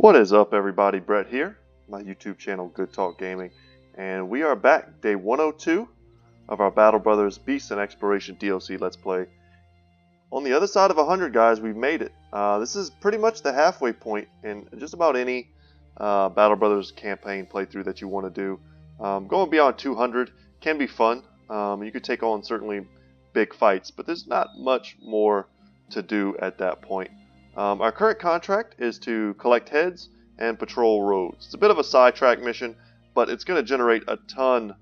What is up, everybody? Brett here, my YouTube channel Good Talk Gaming, and we are back, day 102 of our Battle Brothers Beasts and Exploration DLC Let's Play. On the other side of 100, guys, we've made it. This is pretty much the halfway point in just about any Battle Brothers campaign playthrough that you want to do. Going beyond 200 can be fun. You could take on certainly big fights, but there's not much more to do at that point. Our current contract is to collect heads and patrol roads. It's a bit of a sidetrack mission, but it's going to generate a ton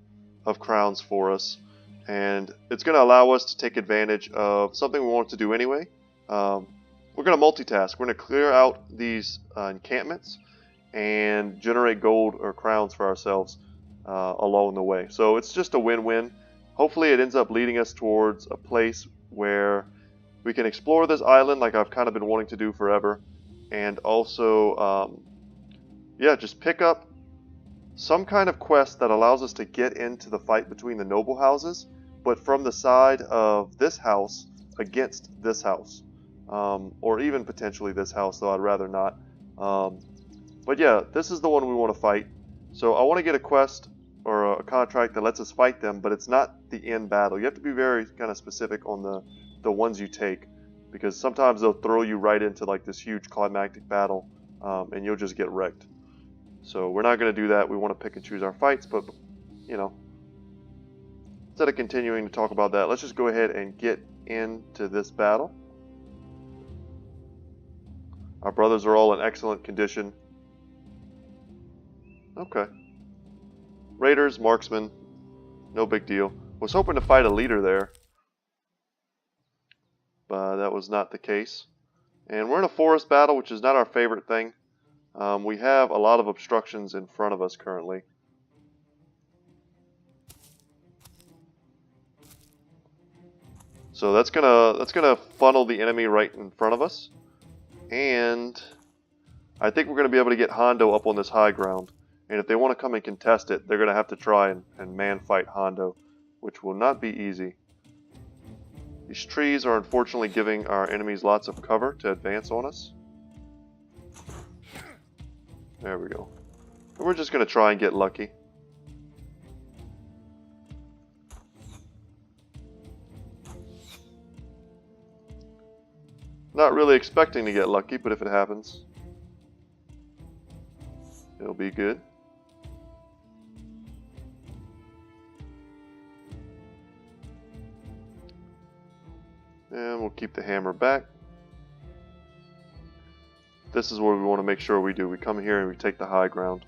of crowns for us, and it's going to allow us to take advantage of something we want to do anyway. We're going to multitask. We're going to clear out these encampments and generate gold or crowns for ourselves along the way. So it's just a win-win. Hopefully it ends up leading us towards a place where we can explore this island like I've kind of been wanting to do forever, and also, yeah, just pick up some kind of quest that allows us to get into the fight between the noble houses, but from the side of this house against this house, or even potentially this house, though I'd rather not. But yeah, this is the one we want to fight. So I want to get a quest or a contract that lets us fight them, but it's not the end battle. You have to be very kind of specific on the ones you take, because sometimes they'll throw you right into like this huge climactic battle, and you'll just get wrecked. So we're not going to do that. We want to pick and choose our fights, but you know, instead of continuing to talk about that, let's just go ahead and get into this battle. Our brothers are all in excellent condition. Okay. Raiders, marksmen, no big deal. Was hoping to fight a leader there, but that was not the case. And we're in a forest battle, which is not our favorite thing. We have a lot of obstructions in front of us currently. So that's gonna funnel the enemy right in front of us. And I think we're gonna be able to get Hondo up on this high ground. And if they want to come and contest it, they're gonna have to try and man fight Hondo, which will not be easy. These trees are unfortunately giving our enemies lots of cover to advance on us. There we go. And we're just going to try and get lucky. Not really expecting to get lucky, but if it happens, it'll be good. And we'll keep the hammer back. This is what we want to make sure we do. We come here and we take the high ground.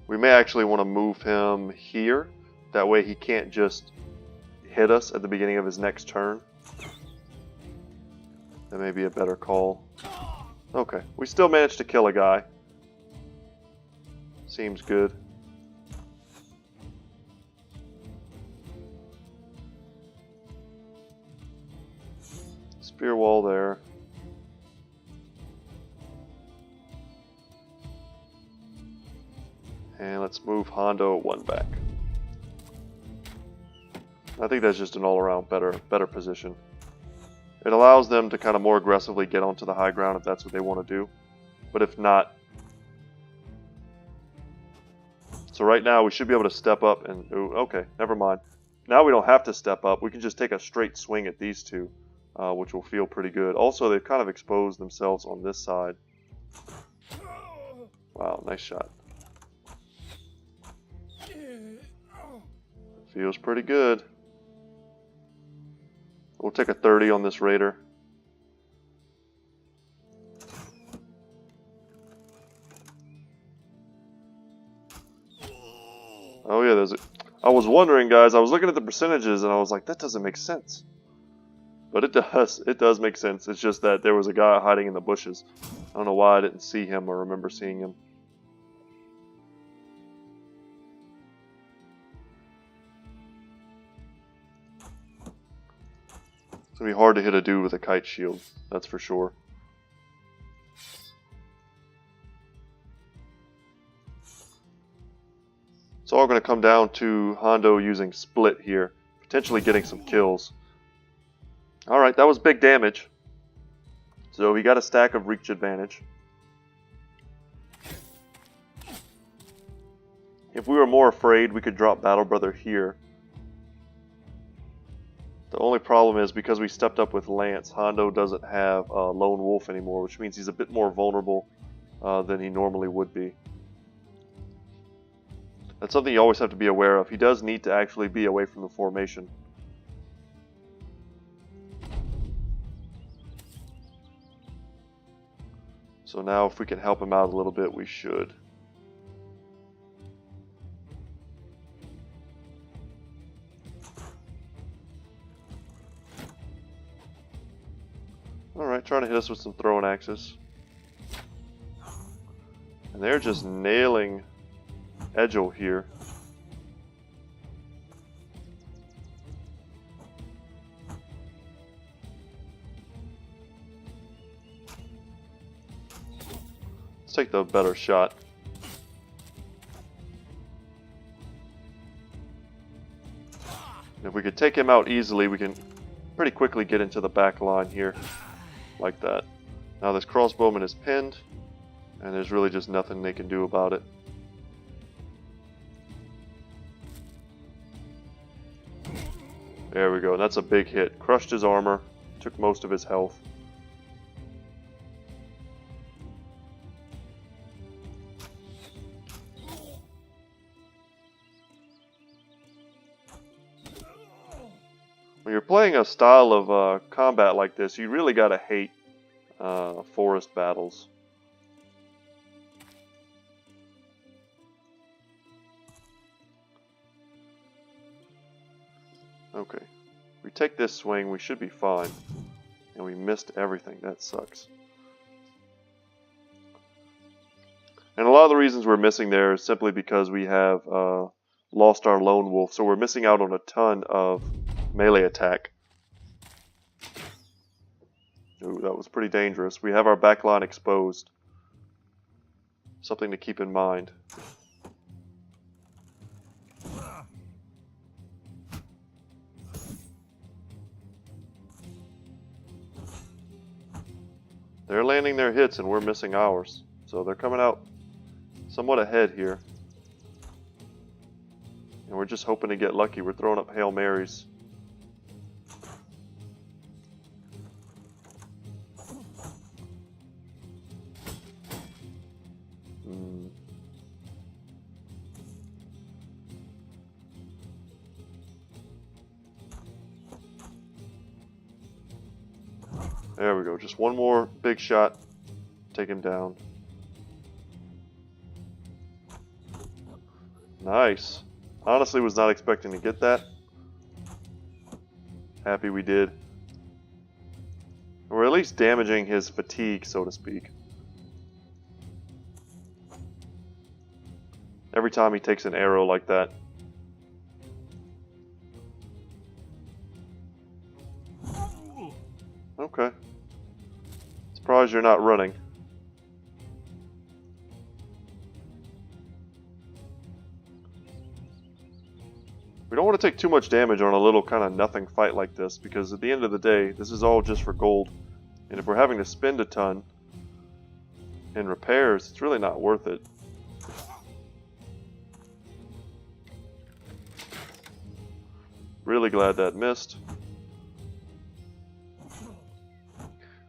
We may actually want to move him here. That way he can't just hit us at the beginning of his next turn. That may be a better call. Okay, we still managed to kill a guy. Seems good. Spear wall there. And let's move Hondo one back. I think that's just an all-around better position. It allows them to kind of more aggressively get onto the high ground if that's what they want to do. But if not... So right now we should be able to step up and... Ooh, okay, never mind. Now we don't have to step up. We can just take a straight swing at these two. Which will feel pretty good. Also, they've kind of exposed themselves on this side. Wow, nice shot. Feels pretty good. We'll take a 30 on this raider. Oh yeah, there's a... I was wondering, guys, I was looking at the percentages and I was like, that doesn't make sense. But it does make sense. It's just that there was a guy hiding in the bushes. I don't know why I didn't see him or remember seeing him. It's going to be hard to hit a dude with a kite shield, that's for sure. It's all going to come down to Hondo using split here, potentially getting some kills. Alright, that was big damage. So he got a stack of reach advantage. If we were more afraid, we could drop Battle Brother here. The only problem is because we stepped up with Lance, Hondo doesn't have Lone Wolf anymore, which means he's a bit more vulnerable than he normally would be. That's something you always have to be aware of. He does need to actually be away from the formation. So now if we can help him out a little bit, we should. Alright, trying to hit us with some throwing axes. And they're just nailing Edgel here. Let's take the better shot. And if we could take him out easily, we can pretty quickly get into the back line here. Like that. Now this crossbowman is pinned, and there's really just nothing they can do about it. There we go. That's a big hit. Crushed his armor, took most of his health. When you're playing a style of combat like this, you really gotta hate forest battles. Okay, if we take this swing, we should be fine. And we missed everything. That sucks. And a lot of the reasons we're missing there is simply because we have lost our Lone Wolf, so we're missing out on a ton of melee attack. Ooh, that was pretty dangerous. We have our back line exposed. Something to keep in mind. They're landing their hits and we're missing ours. So they're coming out somewhat ahead here. And we're just hoping to get lucky. We're throwing up Hail Marys. There we go. Just one more big shot. Take him down. Nice. Honestly, was not expecting to get that. Happy we did. We're at least damaging his fatigue, so to speak. Every time he takes an arrow like that. Okay. Surprised you're not running. We don't want to take too much damage on a little kind of nothing fight like this, because at the end of the day, this is all just for gold. And if we're having to spend a ton in repairs, it's really not worth it. Really glad that missed.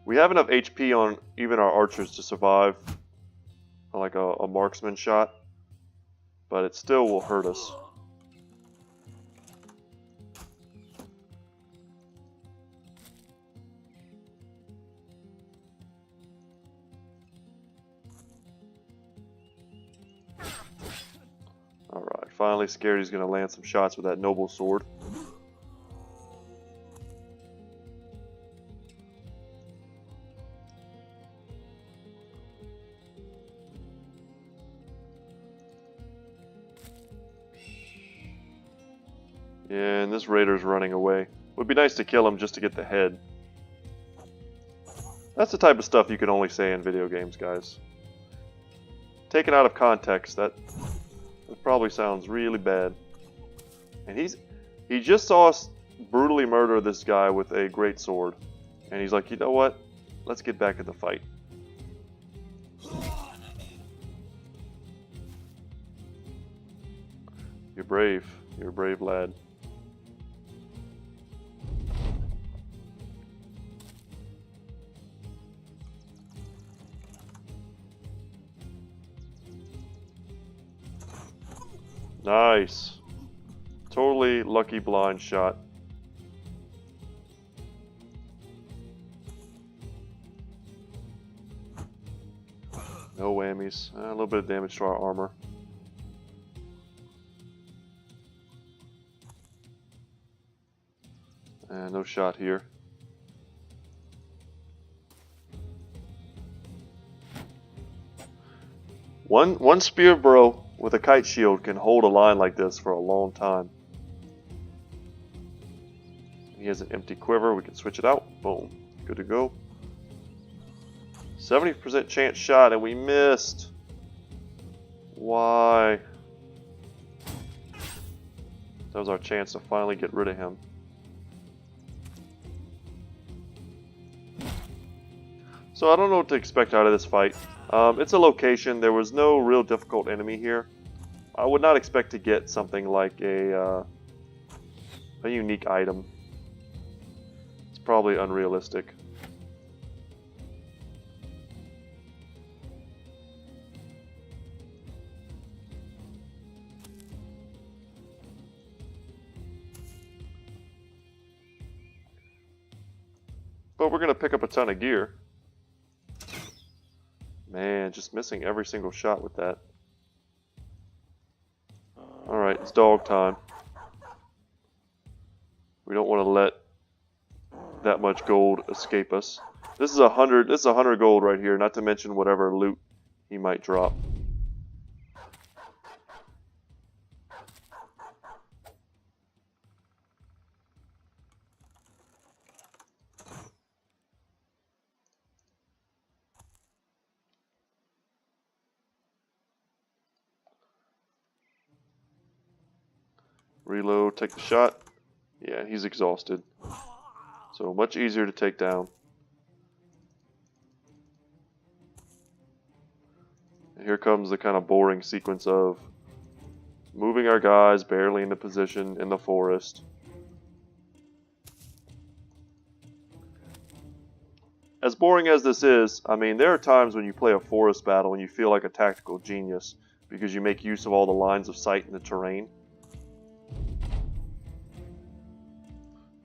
We have enough HP on even our archers to survive like a marksman shot, but it still will hurt us. Alright, finally Scaredy's going to land some shots with that noble sword. Yeah, and this raider's running away. Would be nice to kill him just to get the head. That's the type of stuff you can only say in video games, guys. Taken out of context, that probably sounds really bad. And he just saw us brutally murder this guy with a great sword. And he's like, you know what? Let's get back in the fight. You're brave. You're a brave lad. Nice. Totally lucky blind shot. No whammies. A little bit of damage to our armor. And no shot here. One spear bro with a kite shield can hold a line like this for a long time. He has an empty quiver. We can switch it out. Boom. Good to go. 70% chance shot and we missed. Why? That was our chance to finally get rid of him. So I don't know what to expect out of this fight. It's a location. There was no real difficult enemy here. I would not expect to get something like a unique item. It's probably unrealistic. But we're going to pick up a ton of gear. Man, just missing every single shot with that. Alright, it's dog time. We don't want to let that much gold escape us. This is 100 gold right here, not to mention whatever loot he might drop. Reload, take the shot. Yeah, he's exhausted. So much easier to take down. And here comes the kind of boring sequence of moving our guys barely into position in the forest. As boring as this is, I mean, there are times when you play a forest battle and you feel like a tactical genius because you make use of all the lines of sight in the terrain.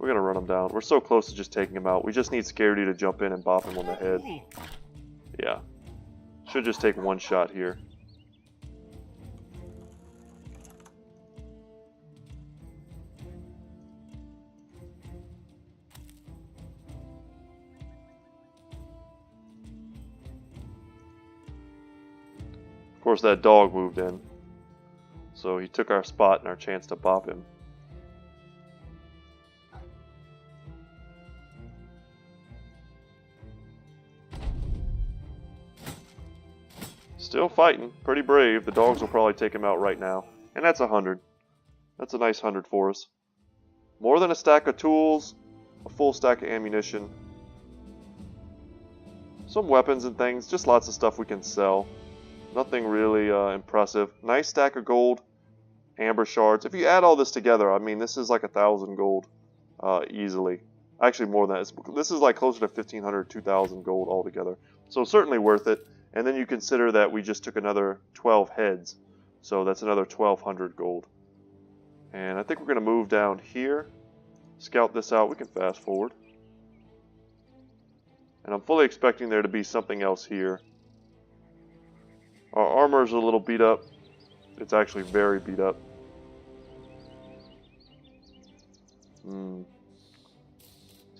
We're going to run him down. We're so close to just taking him out. We just need Scaredy to jump in and bop him on the head. Yeah. Should just take one shot here. Of course, that dog moved in. So he took our spot and our chance to bop him. Still fighting, pretty brave. The dogs will probably take him out right now. And that's 100. That's a nice 100 for us. More than a stack of tools, a full stack of ammunition. Some weapons and things, just lots of stuff we can sell. Nothing really impressive. Nice stack of gold, amber shards. If you add all this together, I mean, this is like 1,000 gold easily. Actually, more than that. This is like closer to 1,500, 2,000 gold altogether. So certainly worth it. And then you consider that we just took another 12 heads. So that's another 1,200 gold. And I think we're going to move down here. Scout this out. We can fast forward. And I'm fully expecting there to be something else here. Our armor is a little beat up. It's actually very beat up.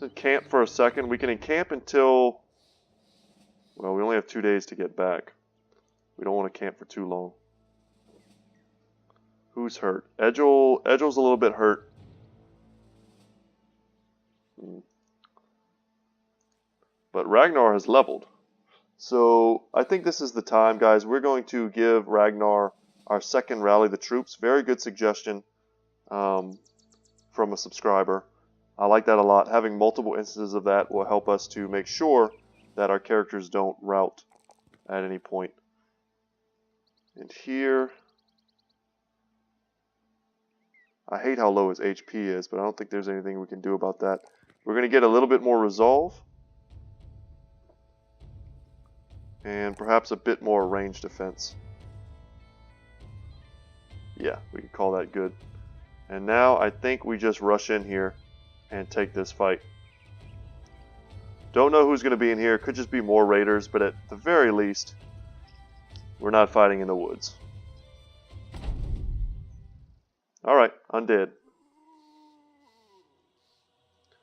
So camp for a second. We can encamp until... Well, we only have 2 days to get back. We don't want to camp for too long. Who's hurt? Edgel's a little bit hurt. But Ragnar has leveled. So I think this is the time, guys. We're going to give Ragnar our second Rally the Troops. Very good suggestion from a subscriber. I like that a lot. Having multiple instances of that will help us to make sure that our characters don't rout at any point. And here, I hate how low his HP is, but I don't think there's anything we can do about that. We're going to get a little bit more resolve. And perhaps a bit more range defense. Yeah, we can call that good. And now I think we just rush in here and take this fight. Don't know who's going to be in here. Could just be more raiders, but at the very least, we're not fighting in the woods. Alright, undead.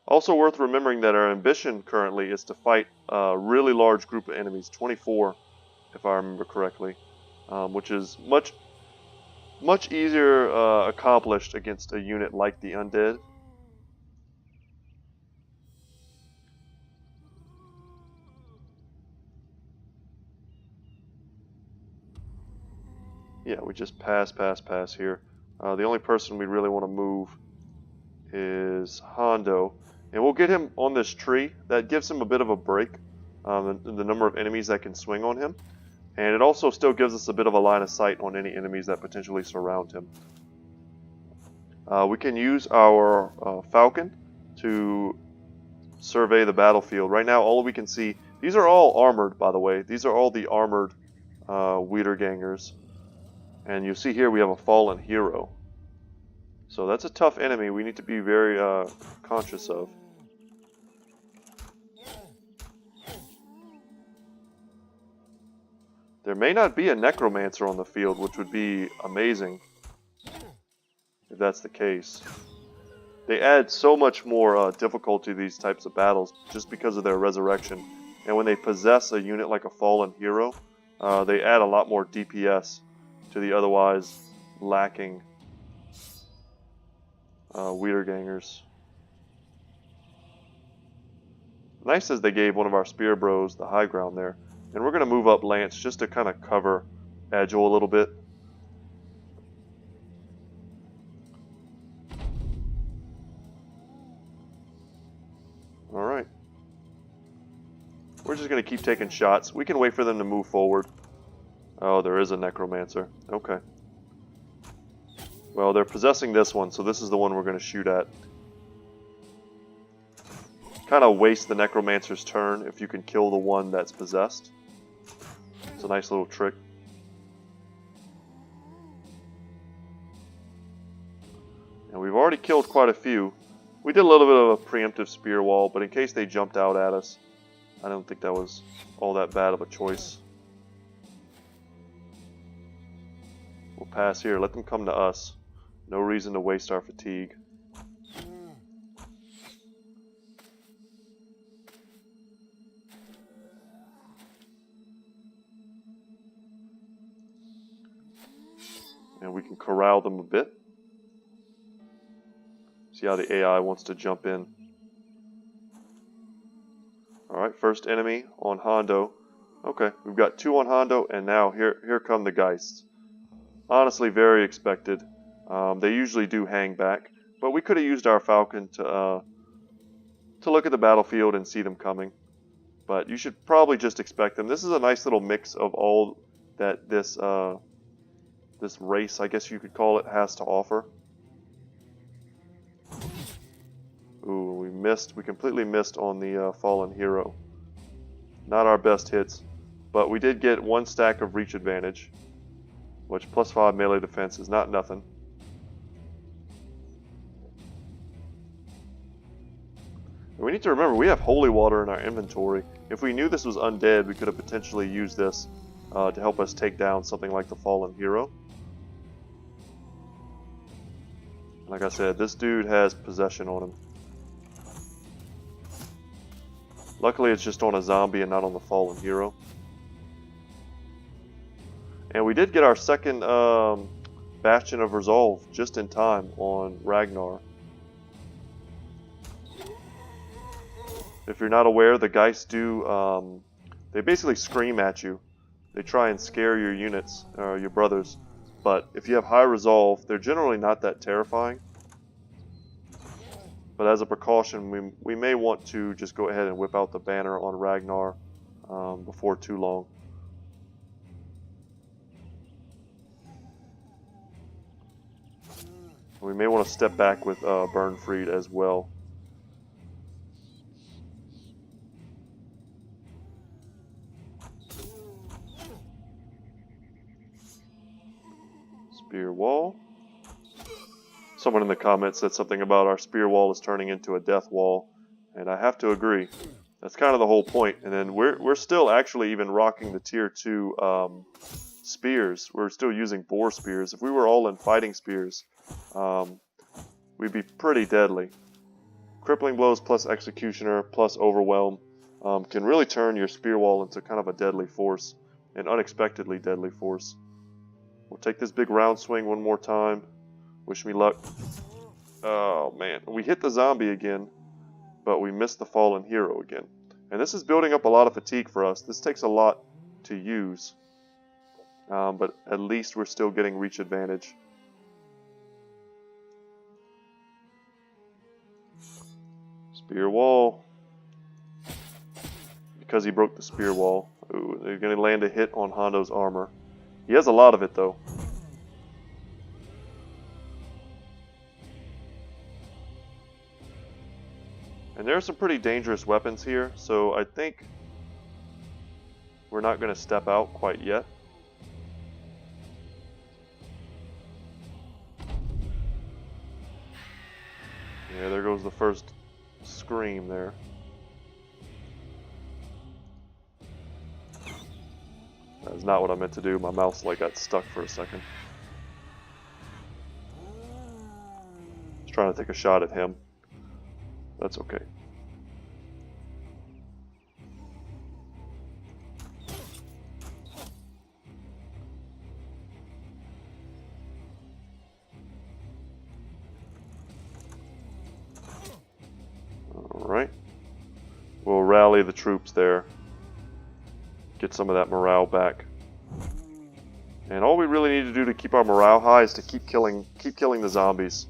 Also worth remembering that our ambition currently is to fight a really large group of enemies, 24 if I remember correctly, which is much easier accomplished against a unit like the undead. Yeah, we just pass here. The only person we really want to move is Hondo. And we'll get him on this tree. That gives him a bit of a break, the number of enemies that can swing on him. And it also still gives us a bit of a line of sight on any enemies that potentially surround him. We can use our Falcon to survey the battlefield. Right now, all we can see, these are all armored, by the way. These are all the armored Wiedergangers. And you see here we have a fallen hero. So that's a tough enemy we need to be very conscious of. There may not be a necromancer on the field, which would be amazing if that's the case. They add so much more difficulty to these types of battles just because of their resurrection. And when they possess a unit like a fallen hero, they add a lot more DPS to the otherwise lacking Wiedergangers. Nice as they gave one of our spear bros the high ground there. And we're going to move up Lance just to kind of cover Agile a little bit. Alright. We're just going to keep taking shots. We can wait for them to move forward. Oh, there is a necromancer. Okay. Well, they're possessing this one, so this is the one we're going to shoot at. Kind of waste the necromancer's turn if you can kill the one that's possessed. It's a nice little trick. And we've already killed quite a few. We did a little bit of a preemptive spear wall, but in case they jumped out at us, I don't think that was all that bad of a choice. We'll pass here. Let them come to us. No reason to waste our fatigue. And we can corral them a bit. See how the AI wants to jump in. Alright, first enemy on Hondo. Okay, we've got 2 on Hondo, and now here come the Geists. Honestly, very expected. They usually do hang back, but we could have used our Falcon to look at the battlefield and see them coming. But you should probably just expect them. This is a nice little mix of all that this race, I guess you could call it, has to offer. Ooh, we missed. We completely missed on the fallen hero. Not our best hits, but we did get 1 stack of reach advantage, which plus 5 melee defense is not nothing. We need to remember we have holy water in our inventory. If we knew this was undead, we could have potentially used this to help us take down something like the fallen hero. Like I said, this dude has possession on him. Luckily it's just on a zombie and not on the fallen hero. And we did get our second Bastion of Resolve just in time on Ragnar. If you're not aware, the Geists do, they basically scream at you. They try and scare your units, or your brothers. But if you have high resolve, they're generally not that terrifying. But as a precaution, we may want to just go ahead and whip out the banner on Ragnar before too long. We may want to step back with Burnfried as well. Spear wall. Someone in the comments said something about our spear wall is turning into a death wall, and I have to agree. That's kind of the whole point. And then we're still actually even rocking the tier 2 spears. We're still using boar spears. If we were all in fighting spears, we'd be pretty deadly. Crippling blows plus executioner plus overwhelm can really turn your spear wall into kind of a deadly force, an unexpectedly deadly force. We'll take this big round swing one more time. Wish me luck. Oh man, we hit the zombie again, but we missed the fallen hero again. And this is building up a lot of fatigue for us. This takes a lot to use, but at least we're still getting reach advantage. Spear wall. Because he broke the spear wall. Ooh, they're going to land a hit on Hondo's armor. He has a lot of it though. And there are some pretty dangerous weapons here, so I think we're not going to step out quite yet. Yeah, there goes the first scream there. That's not what I meant to do. My mouse like got stuck for a second. Just trying to take a shot at him. That's okay. Alright. We'll rally the troops there. Get some of that morale back. And all we really need to do to keep our morale high is to keep killing the zombies.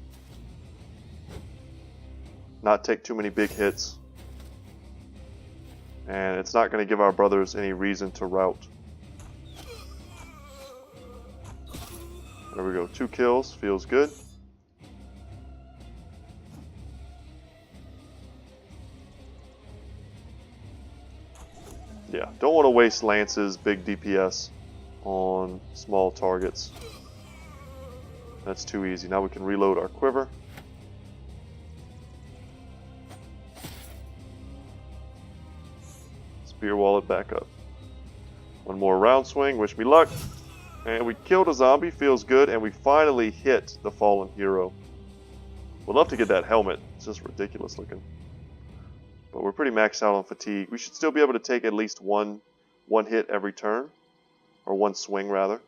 Not take too many big hits. And it's not going to give our brothers any reason to rout. There we go. 2 kills. Feels good. Yeah, don't want to waste Lance's big DPS on small targets. That's too easy. Now we can reload our quiver. Spear wall it back up. One more round swing. Wish me luck. And we killed a zombie. Feels good. And we finally hit the fallen hero. Would love to get that helmet. It's just ridiculous looking. But we're pretty maxed out on fatigue. We should still be able to take at least one hit every turn. Or one swing, rather.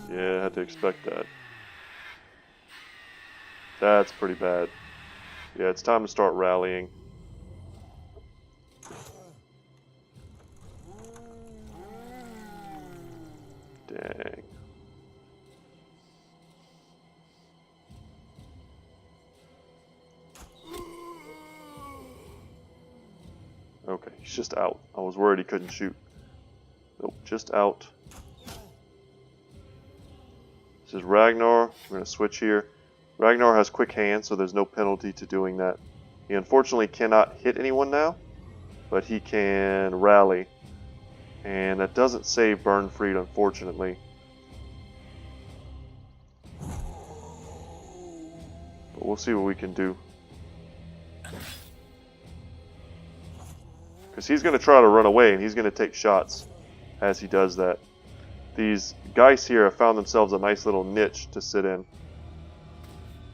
Yeah, I had to expect that. That's pretty bad. Yeah, it's time to start rallying. Dang. Okay, he's just out. I was worried he couldn't shoot. Nope, just out. This is Ragnar. We're going to switch here. Ragnar has quick hands, so there's no penalty to doing that. He unfortunately cannot hit anyone now, but he can rally. And that doesn't save Burnfried, unfortunately. But we'll see what we can do. Because he's going to try to run away, and he's going to take shots as he does that. These guys here have found themselves a nice little niche to sit in.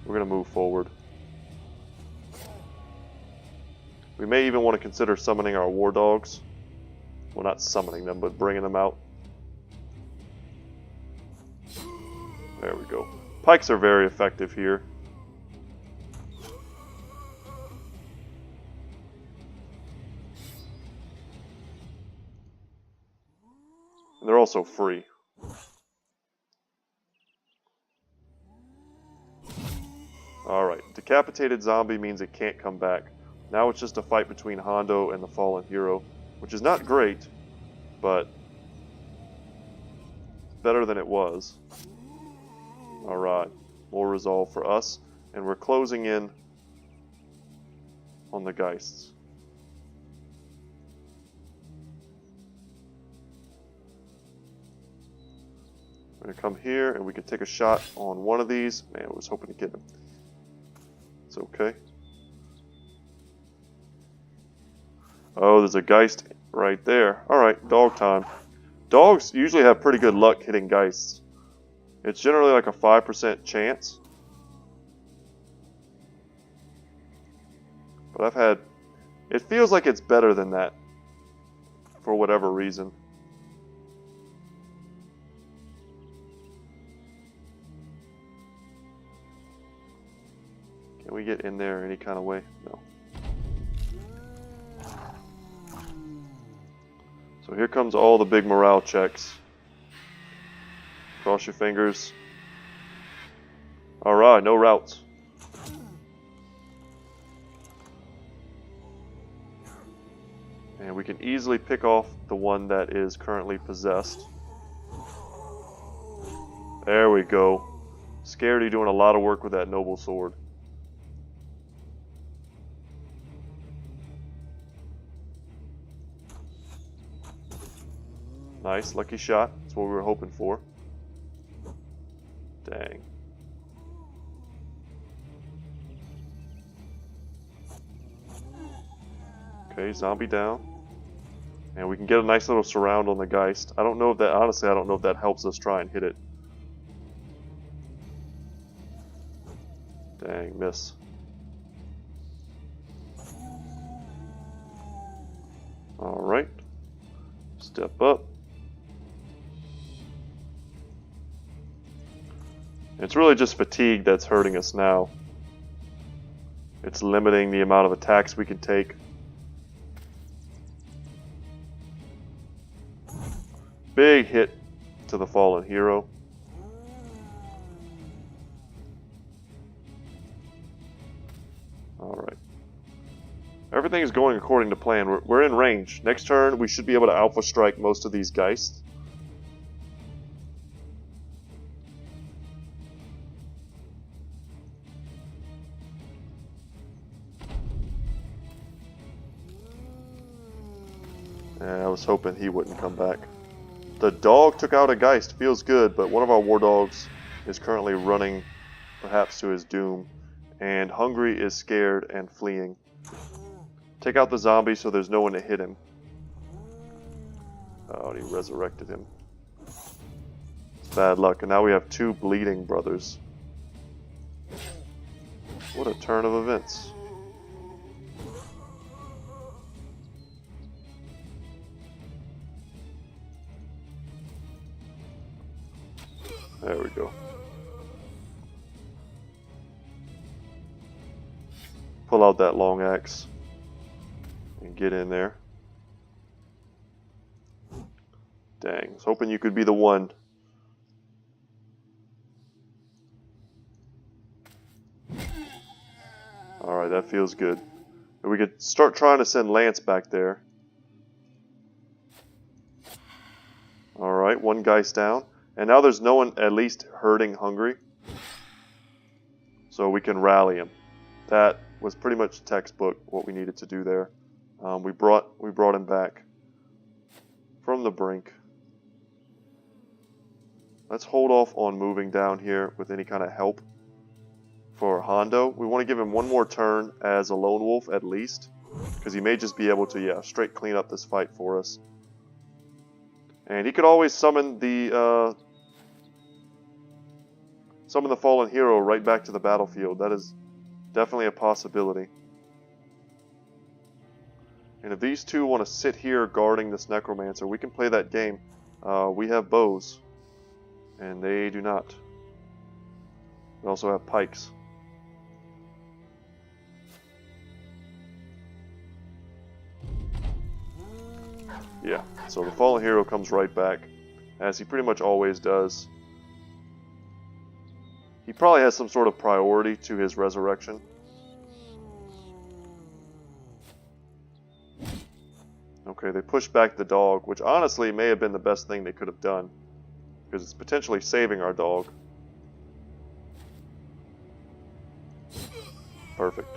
We're going to move forward. We may even want to consider summoning our war dogs. Well, not summoning them, but bringing them out. There we go. Pikes are very effective here. And they're also free. decapitated zombie means it can't come back. Now it's just a fight between Hondo and the fallen hero, which is not great, but better than it was. Alright, more resolve for us, and we're closing in on the Geists. We're going to come here, and we can take a shot on one of these. Man, I was hoping to get him. It's okay. Oh, there's a Geist right there. Alright, dog time. Dogs usually have pretty good luck hitting Geists. It's generally like a 5% chance. But I've had... It feels like it's better than that. For whatever reason. Can we get in there any kind of way? No. So here comes all the big morale checks. Cross your fingers. Alright, no routes. And we can easily pick off the one that is currently possessed. There we go. Scaredy doing a lot of work with that noble sword. Nice, lucky shot. That's what we were hoping for. Dang. Okay, zombie down. And we can get a nice little surround on the Geist. I don't know if that, honestly, I don't know if that helps us try and hit it. Dang, miss. Alright. Step up. It's really just fatigue that's hurting us now. It's limiting the amount of attacks we can take. Big hit to the fallen hero. Alright. Everything is going according to plan. We're in range. Next turn, we should be able to alpha strike most of these Geists. I was hoping he wouldn't come back. The dog took out a Geist. Feels good, but one of our war dogs is currently running, perhaps to his doom. And Hungry is scared and fleeing. Take out the zombie so there's no one to hit him. Oh, and he resurrected him. It's bad luck. And now we have two bleeding brothers. What a turn of events. There we go. Pull out that long axe and get in there. Dang, I was hoping you could be the one. Alright, that feels good. And we could start trying to send Lance back there. Alright, one Geist down. And now there's no one at least hurting Hungry. So we can rally him. That was pretty much textbook what we needed to do there. We brought him back from the brink. Let's hold off on moving down here with any kind of help for Hondo. We want to give him one more turn as a lone wolf at least, because he may just be able to, straight clean up this fight for us. And he could always summon the fallen hero right back to the battlefield. That is definitely a possibility. And if these two want to sit here guarding this necromancer, we can play that game. We have bows, and they do not. We also have pikes. Yeah, so the fallen hero comes right back, as he pretty much always does. He probably has some sort of priority to his resurrection. Okay, they pushed back the dog, which honestly may have been the best thing they could have done, because it's potentially saving our dog. Perfect.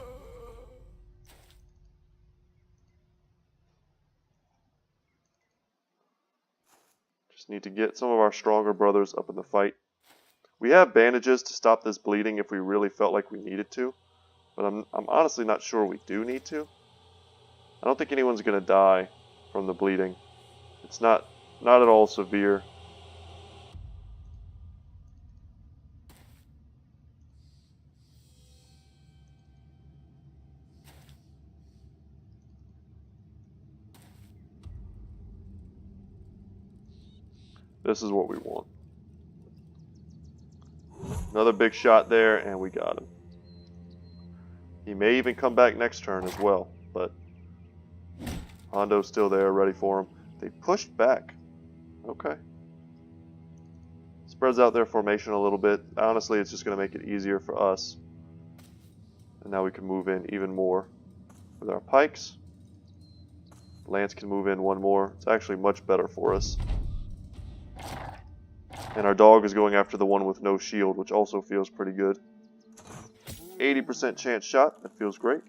Just need to get some of our stronger brothers up in the fight. We have bandages to stop this bleeding if we really felt like we needed to, but I'm honestly not sure we do need to. I don't think anyone's going to die from the bleeding. It's not at all severe. This is what we want. Another big shot there, and we got him. He may even come back next turn as well, but Hondo's still there, ready for him. They pushed back. Okay. Spreads out their formation a little bit. Honestly, it's just going to make it easier for us. And now we can move in even more with our pikes. Lance can move in one more. It's actually much better for us. And our dog is going after the one with no shield, which also feels pretty good. 80% chance shot. That feels great.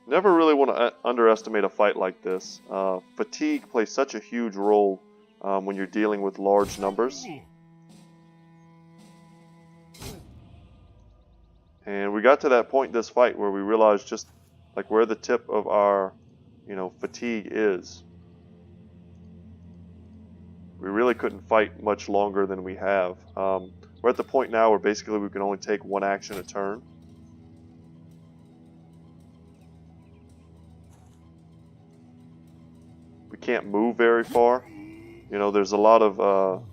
Never really want to underestimate a fight like this. Fatigue plays such a huge role when you're dealing with large numbers. And we got to that point in this fight where we realized just like where the tip of our, fatigue is. We really couldn't fight much longer than we have. We're at the point now where basically we can only take one action a turn. We can't move very far. There's a lot of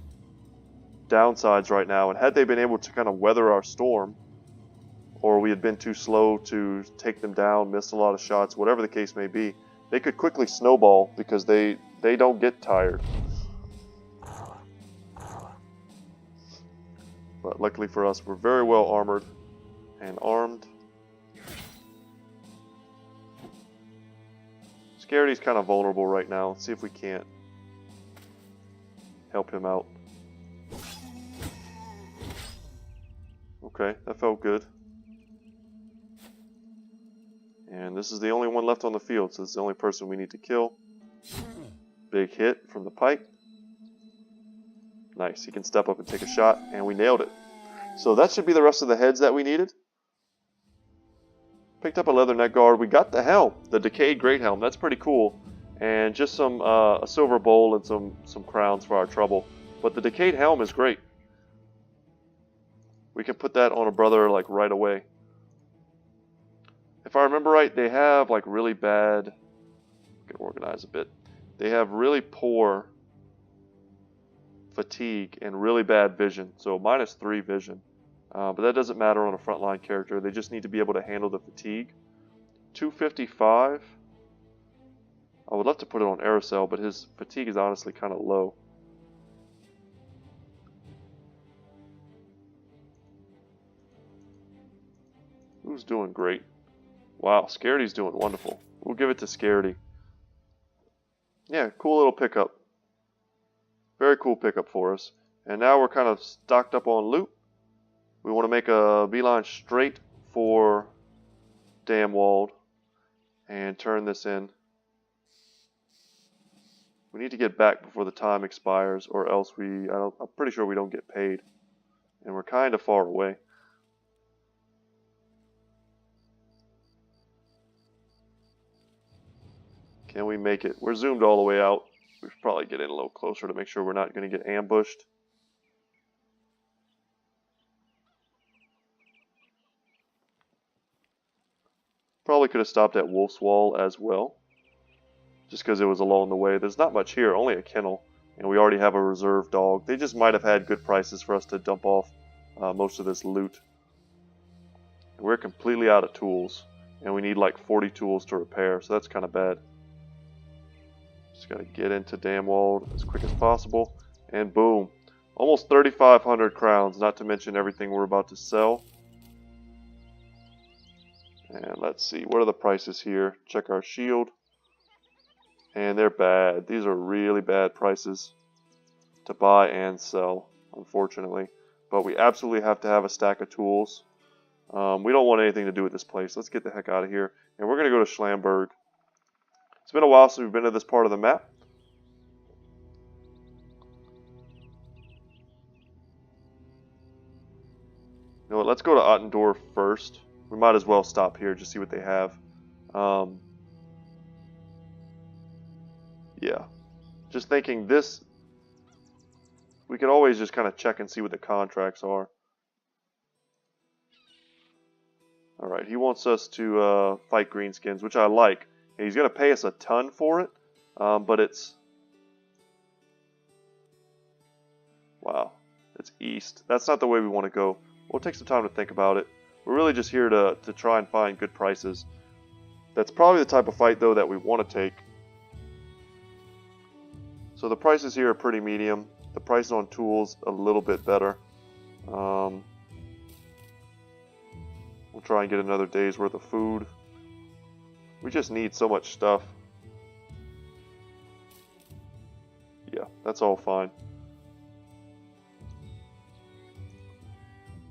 downsides right now, and had they been able to kind of weather our storm, or we had been too slow to take them down, missed a lot of shots, whatever the case may be, they could quickly snowball because they don't get tired. But luckily for us, we're very well armored and armed. Scarity's kind of vulnerable right now. Let's see if we can't help him out. Okay, that felt good. And this is the only one left on the field, so it's the only person we need to kill. Big hit from the pike. Nice, he can step up and take a shot, and we nailed it. So that should be the rest of the heads that we needed. Picked up a leather neck guard. We got the helm, the decayed great helm. That's pretty cool. And just some a silver bowl and some crowns for our trouble. But the decayed helm is great. We can put that on a brother like right away. If I remember right, they have like really bad. Get organized a bit. They have really poor fatigue and really bad vision. So -3 vision. But that doesn't matter on a frontline character. They just need to be able to handle the fatigue. 255. I would love to put it on Aerosol, but his fatigue is honestly kind of low. Who's doing great? Wow, Scarity's doing wonderful. We'll give it to Scarity. Yeah, cool little pickup. Very cool pickup for us. And now we're kind of stocked up on loot. We want to make a beeline straight for Damwald and turn this in. We need to get back before the time expires, or else I'm pretty sure we don't get paid. And we're kind of far away. Can we make it? We're zoomed all the way out. We should probably get in a little closer to make sure we're not going to get ambushed. Probably could have stopped at Wolf's Wall as well, just because it was along the way. There's not much here, only a kennel, and we already have a reserve dog. They just might have had good prices for us to dump off most of this loot. And we're completely out of tools, and we need like 40 tools to repair, so that's kind of bad. Just got to get into Damwald as quick as possible. And boom. Almost 3,500 crowns, not to mention everything we're about to sell. And let's see, what are the prices here? Check our shield. And they're bad. These are really bad prices to buy and sell, unfortunately. But we absolutely have to have a stack of tools. We don't want anything to do with this place. Let's get the heck out of here. And we're going to go to Schlamberg. It's been a while since we've been to this part of the map. You know what, let's go to Ottendorf first. We might as well stop here, just see what they have. Yeah. Just thinking this, we could always just kind of check and see what the contracts are. Alright, he wants us to fight greenskins, which I like. And he's going to pay us a ton for it, but it's... Wow, it's east. That's not the way we want to go. We'll take some time to think about it. We're really just here to try and find good prices. That's probably the type of fight, though, that we want to take. So the prices here are pretty medium. The prices on tools a little bit better. We'll try and get another day's worth of food. We just need so much stuff. Yeah, that's all fine.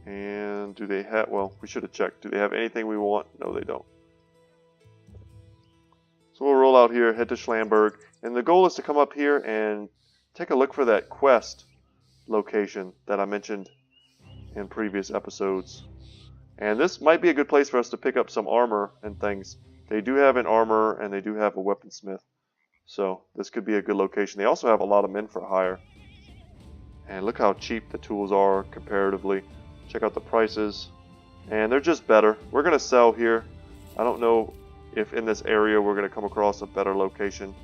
And do they have, well, we should have checked. Do they have anything we want? No, they don't. So we'll roll out here, head to Schlamberg. And the goal is to come up here and take a look for that quest location that I mentioned in previous episodes. And this might be a good place for us to pick up some armor and things. They do have an armor and they do have a weaponsmith. So this could be a good location. They also have a lot of men for hire. And look how cheap the tools are comparatively. Check out the prices. And they're just better. We're going to sell here. I don't know if in this area we're going to come across a better location.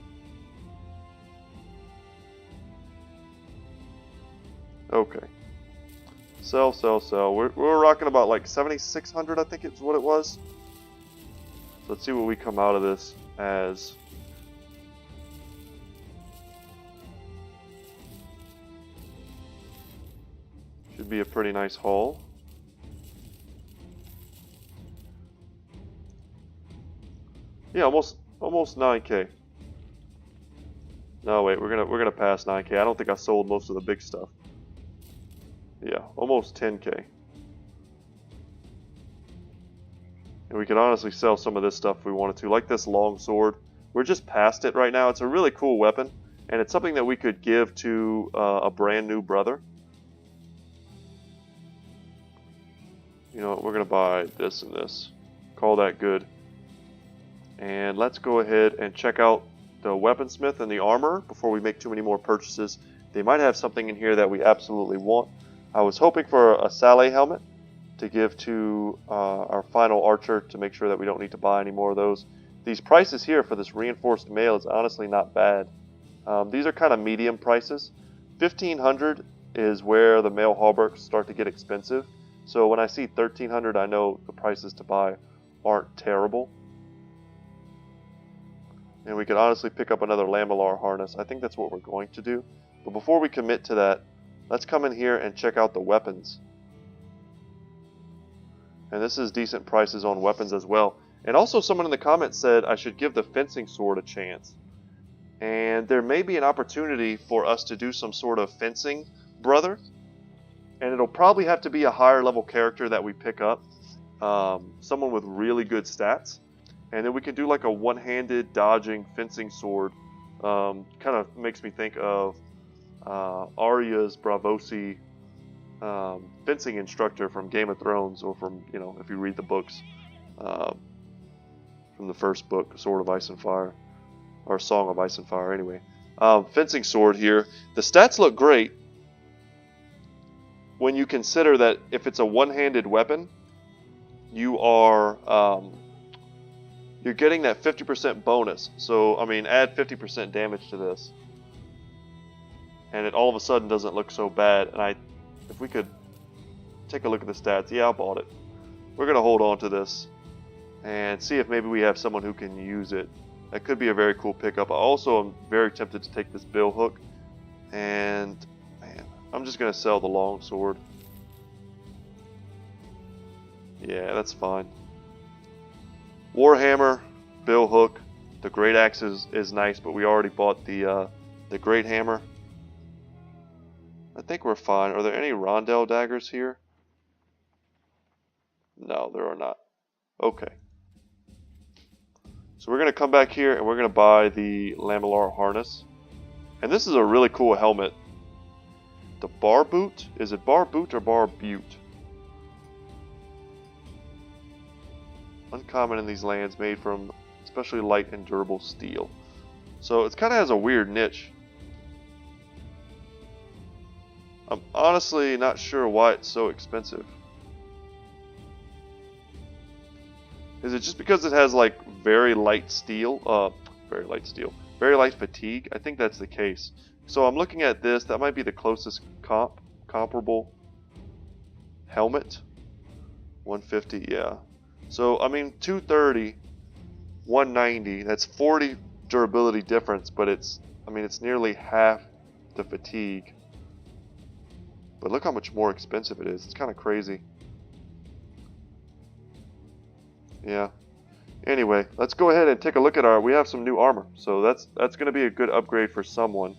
Okay. Sell, sell, sell. We're rocking about like 7,600, I think it's what it was. So let's see what we come out of this as. Should be a pretty nice haul. Yeah, almost 9K. No, wait, we're gonna pass 9K. I don't think I sold most of the big stuff. Yeah, almost 10K. And we could honestly sell some of this stuff if we wanted to, like this long sword. We're just past it right now. It's a really cool weapon, and it's something that we could give to a brand new brother. You know what, we're going to buy this and this. Call that good. And let's go ahead and check out the weaponsmith and the armor before we make too many more purchases. They might have something in here that we absolutely want. I was hoping for a Saleh helmet to give to our final archer to make sure that we don't need to buy any more of those. These prices here for this reinforced mail is honestly not bad. These are kind of medium prices. 1,500 is where the mail hauberks start to get expensive. So when I see 1,300, I know the prices to buy aren't terrible. And we could honestly pick up another Lamellar harness. I think that's what we're going to do. But before we commit to that, let's come in here and check out the weapons. And this is decent prices on weapons as well. And also someone in the comments said I should give the fencing sword a chance. And there may be an opportunity for us to do some sort of fencing brother. And it'll probably have to be a higher level character that we pick up. Someone with really good stats. And then we can do like a one-handed dodging fencing sword. Kind of makes me think of Arya's Bravosi fencing instructor from Game of Thrones, or from, you know, if you read the books, from the first book, Sword of Ice and Fire, or Song of Ice and Fire, anyway. Fencing sword here. The stats look great when you consider that if it's a one-handed weapon, you are you're getting that 50% bonus. So, I mean, add 50% damage to this, and it all of a sudden doesn't look so bad. And if we could take a look at the stats, yeah, I bought it. We're gonna hold on to this and see if maybe we have someone who can use it. That could be a very cool pickup. I also am very tempted to take this bill hook, and I'm just going to sell the longsword. Yeah, that's fine. Warhammer, billhook. The great axe is nice, but we already bought the great hammer. I think we're fine. Are there any rondel daggers here? No, there are not. Okay. So we're going to come back here and we're going to buy the lamellar harness. And this is a really cool helmet. The bar boot? Is it bar boot or bar butte? Uncommon in these lands, made from especially light and durable steel. So it kind of has a weird niche. I'm honestly not sure why it's so expensive. Is it just because it has like very light steel? Very light fatigue? I think that's the case. So I'm looking at this. That might be the closest comparable helmet. 150, yeah. So I mean 230, 190. That's 40 durability difference, but it's nearly half the fatigue. But look how much more expensive it is. It's kind of crazy. Yeah. Anyway, let's go ahead and take a look at we have some new armor. So that's going to be a good upgrade for someone.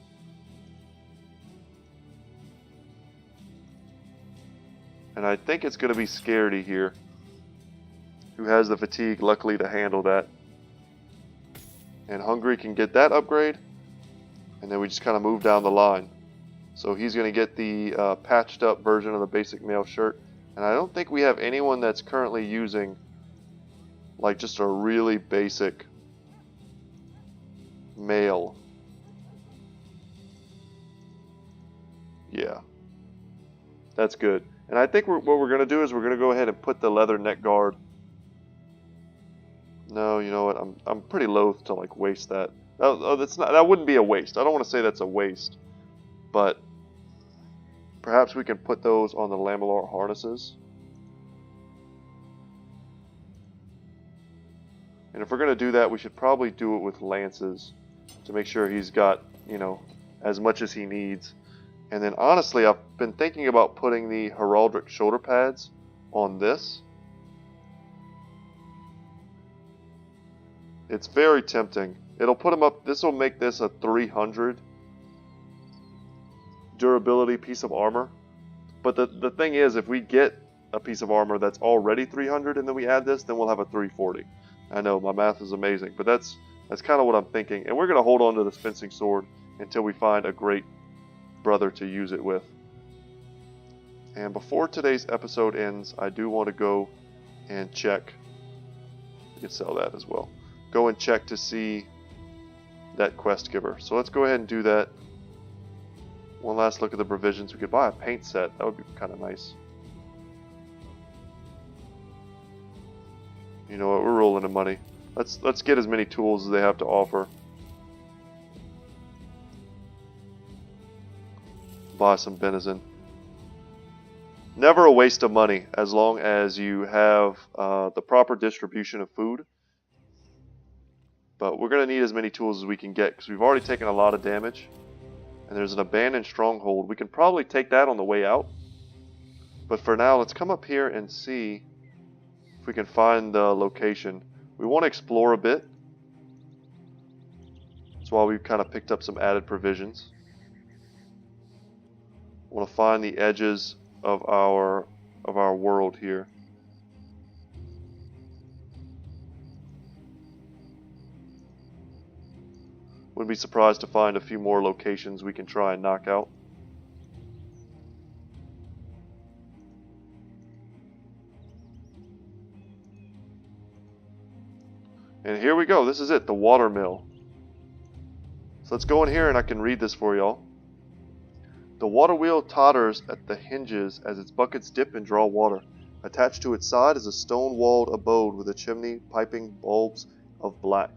And I think it's going to be Scaredy here, who has the fatigue, luckily, to handle that. And Hungry can get that upgrade. And then we just kind of move down the line. So he's going to get the patched up version of the basic mail shirt. And I don't think we have anyone that's currently using like just a really basic mail. Yeah. That's good. And I think what we're going to do is we're going to go ahead and put the leather neck guard. No, you know what? I'm pretty loath to like waste that. That wouldn't be a waste. I don't want to say that's a waste. But perhaps we can put those on the lamellar harnesses. And if we're going to do that, we should probably do it with lances to make sure he's got, you know, as much as he needs. And then honestly, I've been thinking about putting the heraldic shoulder pads on this. It's very tempting. It'll put him up. This will make this a 300 durability piece of armor. But the thing is, if we get a piece of armor that's already 300 and then we add this, then we'll have a 340. I know my math is amazing, but that's kind of what I'm thinking. And we're going to hold on to this fencing sword until we find a great brother to use it with. And before today's episode ends, I do want to go and check. We can sell that as well. Go and check to see that quest giver. So let's go ahead and do that. One last look at the provisions. We could buy a paint set. That would be kind of nice. You know what? We're rolling the money. Let's get as many tools as they have to offer. Buy some venison. Never a waste of money as long as you have the proper distribution of food. But we're going to need as many tools as we can get because we've already taken a lot of damage. And there's an abandoned stronghold. We can probably take that on the way out. But for now, let's come up here and see if we can find the location. We want to explore a bit. That's why we've kind of picked up some added provisions. We want to find the edges of our world here. Wouldn't be surprised to find a few more locations we can try and knock out. And here we go. This is it, the Watermill. So let's go in here and I can read this for y'all. The water wheel totters at the hinges as its buckets dip and draw water. Attached to its side is a stone-walled abode with a chimney piping bulbs of black.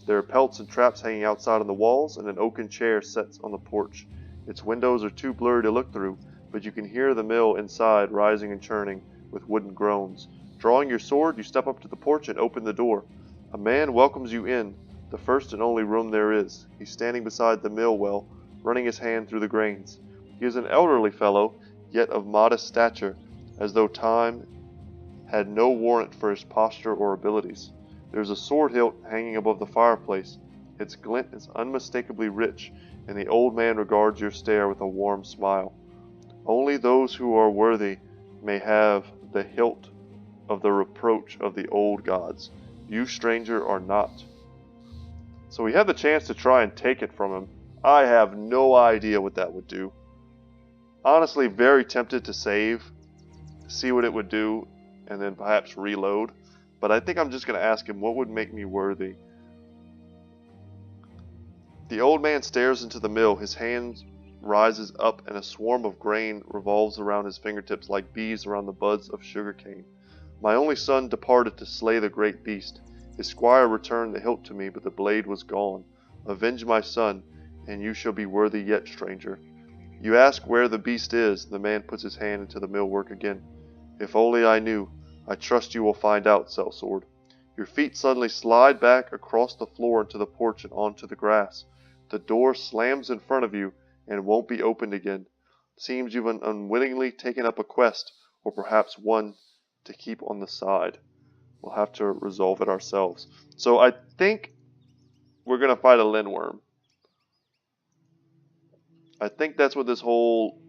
There are pelts and traps hanging outside on the walls, and an oaken chair sits on the porch. Its windows are too blurry to look through, but you can hear the mill inside rising and churning with wooden groans. Drawing your sword, you step up to the porch and open the door. A man welcomes you in, the first and only room there is. He's standing beside the mill well, running his hand through the grains. He is an elderly fellow, yet of modest stature, as though time had no warrant for his posture or abilities. There is a sword hilt hanging above the fireplace. Its glint is unmistakably rich, and the old man regards your stare with a warm smile. Only those who are worthy may have the hilt of the reproach of the old gods. You, stranger, are not. So we have the chance to try and take it from him. I have no idea what that would do. Honestly, very tempted to save, see what it would do, and then perhaps reload. But I think I'm just going to ask him what would make me worthy. The old man stares into the mill. His hand rises up and a swarm of grain revolves around his fingertips like bees around the buds of sugarcane. My only son departed to slay the great beast. His squire returned the hilt to me, but the blade was gone. Avenge my son, and you shall be worthy yet, stranger. You ask where the beast is. The man puts his hand into the millwork again. If only I knew. I trust you will find out, sellsword. Your feet suddenly slide back across the floor into the porch and onto the grass. The door slams in front of you and won't be opened again. Seems you've unwittingly taken up a quest, or perhaps one to keep on the side. We'll have to resolve it ourselves. So I think we're going to fight a lindworm. I think that's what this whole,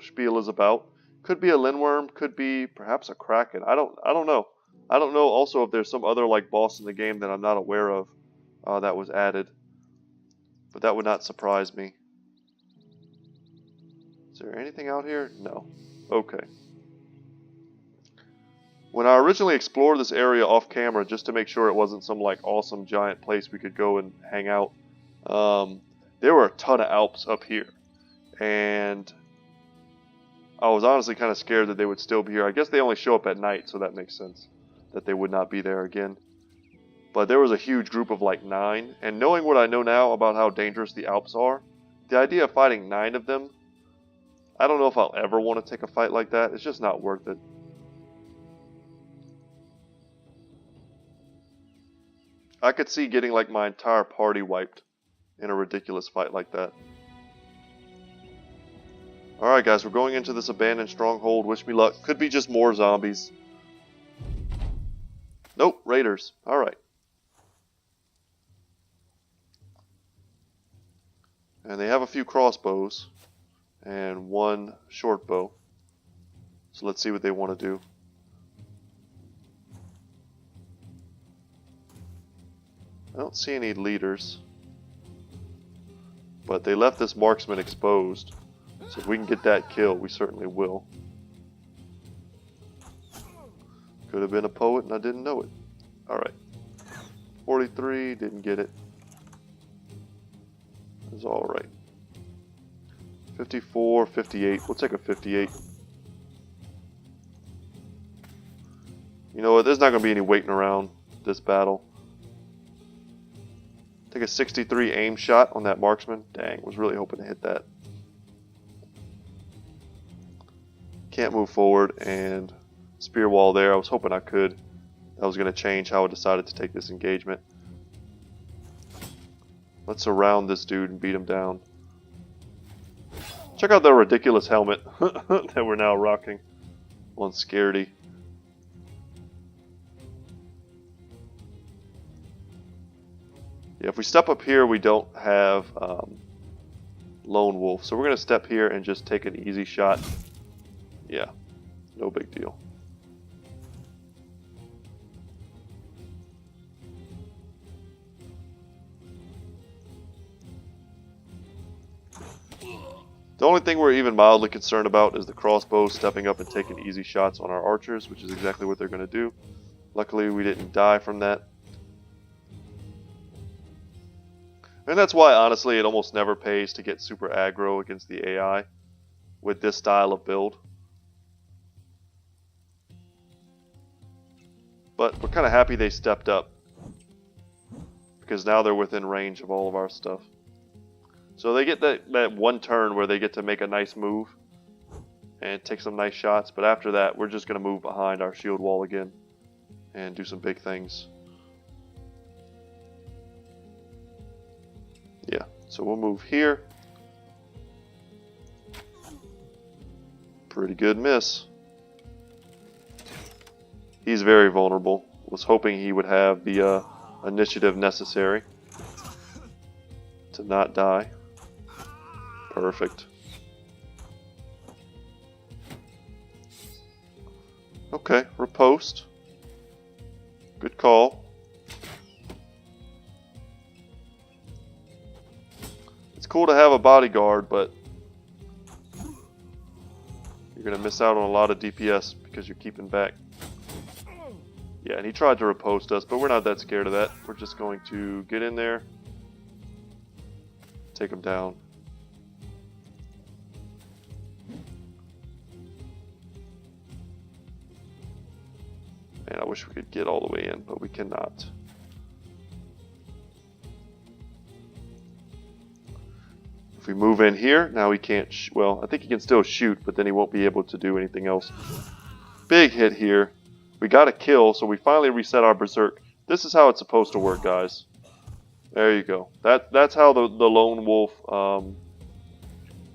spiel is about. Could be a lindworm, could be perhaps a kraken. I don't know. I don't know also if there's some other boss in the game that I'm not aware of that was added. But that would not surprise me. Is there anything out here? No. Okay. When I originally explored this area off camera just to make sure it wasn't some awesome giant place we could go and hang out, there were a ton of Alps up here. And I was honestly kind of scared that they would still be here. I guess they only show up at night, so that makes sense that they would not be there again. But there was a huge group of 9, and knowing what I know now about how dangerous the Alps are, the idea of fighting 9 of them, I don't know if I'll ever want to take a fight like that. It's just not worth it. I could see getting my entire party wiped in a ridiculous fight like that. Alright guys, we're going into this abandoned stronghold. Wish me luck. Could be just more zombies. Nope, raiders. Alright. And they have a few crossbows and one short bow. So let's see what they want to do. I don't see any leaders. But they left this marksman exposed. So if we can get that kill, we certainly will. Could have been a poet and I didn't know it. Alright. 43, didn't get it. It was alright. 54, 58. We'll take a 58. You know what? There's not going to be any waiting around this battle. Take a 63 aim shot on that marksman. Dang, was really hoping to hit that. Can't move forward and spear wall there. I was hoping I could. That was going to change how I decided to take this engagement. Let's surround this dude and beat him down. Check out the ridiculous helmet that we're now rocking on Scaredy. Yeah, if we step up here, we don't have Lone Wolf. So we're going to step here and just take an easy shot. Yeah, no big deal. The only thing we're even mildly concerned about is the crossbow stepping up and taking easy shots on our archers, which is exactly what they're going to do. Luckily, we didn't die from that. And that's why, honestly, it almost never pays to get super aggro against the AI with this style of build. But we're kind of happy they stepped up, because now they're within range of all of our stuff. So they get that one turn where they get to make a nice move and take some nice shots, but after that we're just going to move behind our shield wall again and do some big things. Yeah, so we'll move here. Pretty good miss. He's very vulnerable. Was hoping he would have the initiative necessary to not die. Perfect. Okay, riposte. Good call. It's cool to have a bodyguard, but you're going to miss out on a lot of DPS because you're keeping back. Yeah, and he tried to riposte us, but we're not that scared of that. We're just going to get in there, take him down. Man, I wish we could get all the way in, but we cannot. If we move in here, now he can't, well, I think he can still shoot, but then he won't be able to do anything else. Big hit here. We got a kill, so we finally reset our berserk. This is how it's supposed to work, guys. There you go. That's how the lone wolf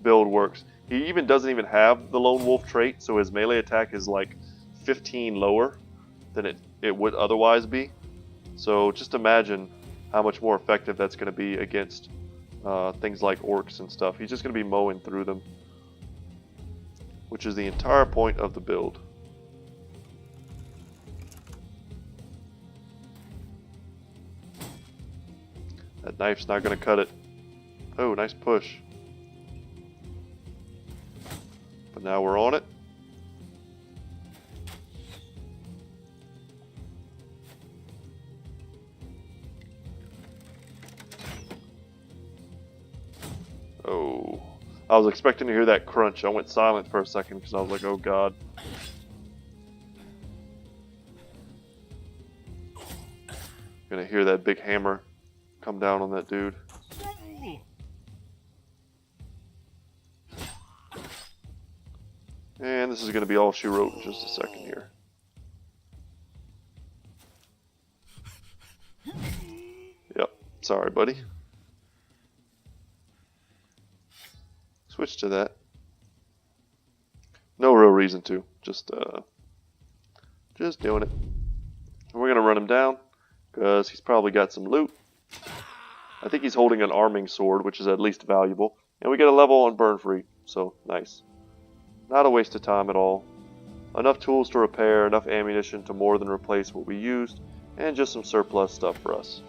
build works. He even doesn't even have the lone wolf trait, so his melee attack is like 15 lower than it would otherwise be. So just imagine how much more effective that's going to be against things like orcs and stuff. He's just going to be mowing through them, which is the entire point of the build. That knife's not going to cut it. Oh, nice push. But now we're on it. Oh, I was expecting to hear that crunch. I went silent for a second because I was like, oh god. Gonna hear that big hammer come down on that dude. And this is going to be all she wrote in just a second here. Yep, sorry buddy. Switch to that. No real reason to, just doing it. And we're going to run him down because he's probably got some loot. I think he's holding an arming sword, which is at least valuable. And we get a level on burn free, so nice. Not a waste of time at all. Enough tools to repair, enough ammunition to more than replace what we used, and just some surplus stuff for us.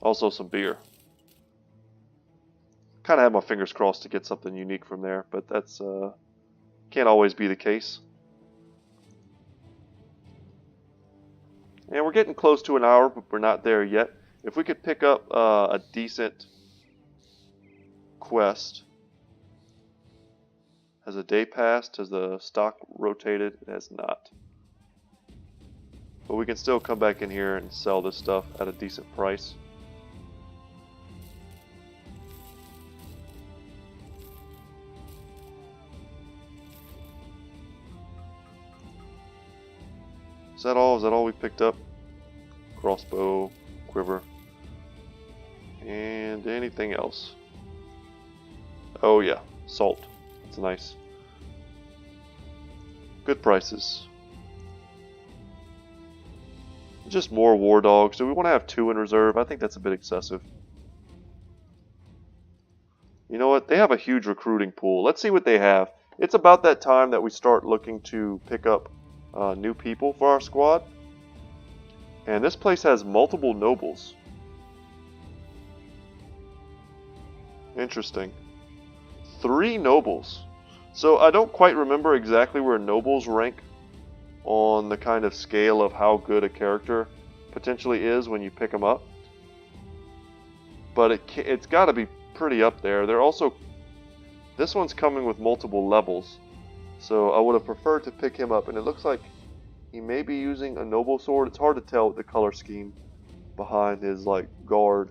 Also some beer. Kind of have my fingers crossed to get something unique from there, but that's can't always be the case. And we're getting close to an hour, but we're not there yet. If we could pick up a decent quest. Has a day passed? Has the stock rotated? It has not. But we can still come back in here and sell this stuff at a decent price. Is that all? Is that all we picked up? Crossbow, quiver, and anything else? Oh yeah, salt. That's nice. Good prices. Just more war dogs. Do we want to have 2 in reserve? I think that's a bit excessive. You know what? They have a huge recruiting pool. Let's see what they have. It's about that time that we start looking to pick up new people for our squad. And this place has multiple nobles. Interesting. 3 nobles. So I don't quite remember exactly where nobles rank on the kind of scale of how good a character potentially is when you pick them up. But it's got to be pretty up there. They're also... This one's coming with multiple levels. So I would have preferred to pick him up. And it looks like he may be using a noble sword. It's hard to tell with the color scheme behind his like guard.